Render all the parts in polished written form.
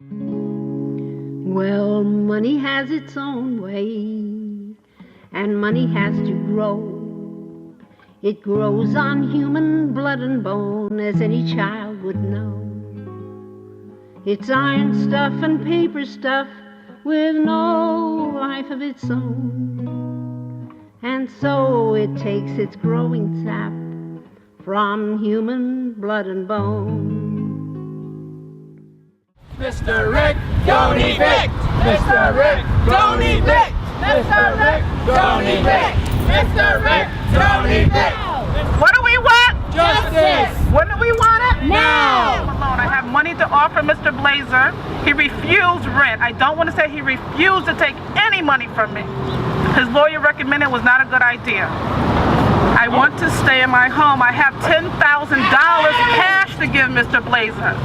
Well, money has its own way, and money has to grow. It grows on human blood and bone, as any child would know. It's iron stuff and paper stuff with no life of its own. And so it takes its growing sap from human blood and bone. Mr. Rick, don't evict! Mr. Rick, don't evict! Mr. Rick, don't evict! Mr. Rick, don't evict! What do we want? Justice! When do we want it? Now! I have money to offer Mr. Blaser. He refused rent. I don't want to say he refused to take any money from me. His lawyer recommended it was not a good idea. I want to stay in my home. I have $10,000 cash to give Mr. Blaser.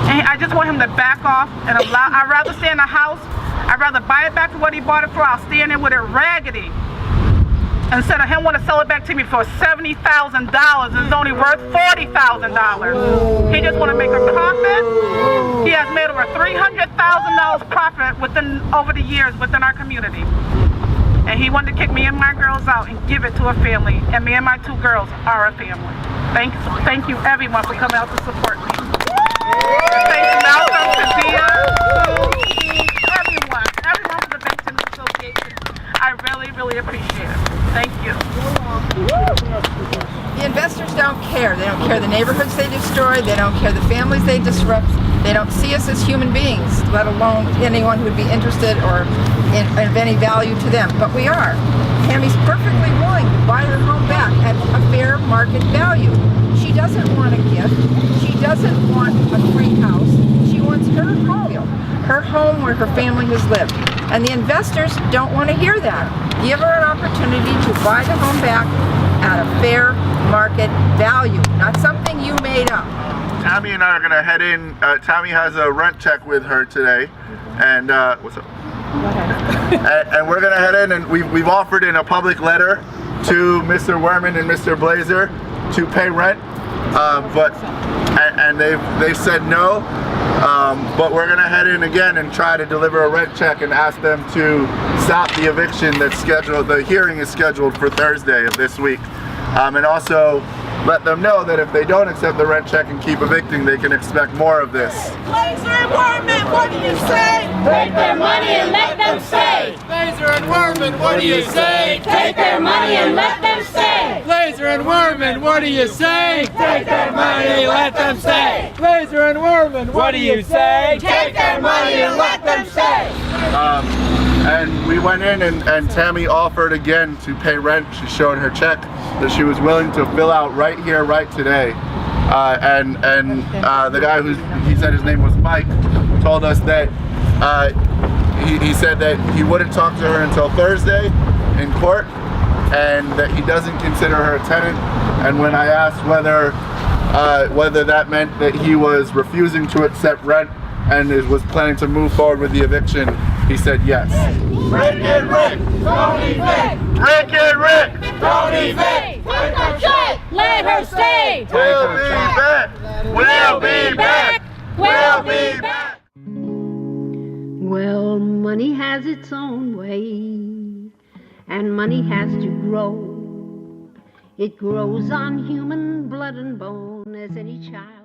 And I just want him to back off and allow. I'd rather stay in the house. I'd rather buy it back for what he bought it for. I'll stay in there with it raggedy. Instead of him want to sell it back to me for $70,000, it's only worth $40,000. He just want to make a profit. He has made over $300,000 profit over the years within our community. And he wanted to kick me and my girls out and give it to a family. And me and my 2 girls are a family. Thank you everyone for coming out to support me. Thank you Malcolm, Kadia, everyone for the Victims Association. I really appreciate it. Thank you. The investors don't care. They don't care the neighborhoods they destroy. They don't care the families they disrupt. They don't see us as human beings, let alone anyone who would be interested or of any value to them. But we are. Tammy's perfectly willing to buy her home back at a fair market value. She doesn't want a gift. She doesn't want a free house. She wants her home where her family has lived. And the investors don't want to hear that. Give her an opportunity to buy the home back at a fair market value, not something you made up. Tammy and I are going to head in. Tammy has a rent check with her today. And what's up? and we're going to head in, and we've offered in a public letter to Mr. Werman and Mr. Blaser to pay rent, and they've said no. But we're going to head in again and try to deliver a rent check and ask them to stop the eviction that's scheduled. The hearing is scheduled for Thursday of this week. And also let them know that if they don't accept the rent check and keep evicting, they can expect more of this. Blaser and Werman, what do you say? Take their money and let them stay. Blaser and Werman, what do you say? Take their money and let them stay. Blaser and Werman, what do you say? Take their money, let them stay. Blaser and Werman, what do you say? Take their money and let them stay. And we went in and Tammy offered again to pay rent. She showed her check that she was willing to fill out right here, right today. The guy he said his name was Mike, told us that he said that he wouldn't talk to her until Thursday in court, and that he doesn't consider her a tenant. And when I asked whether that meant that he was refusing to accept rent and was planning to move forward with the eviction, he said yes. Rick and Rick, don't evict! Rick and Rick! Don't evict! Take her check, let her stay. We'll be back! We'll be back! We'll be back! Well, money has its own way, and money has to grow. It grows on human blood and bone, as any child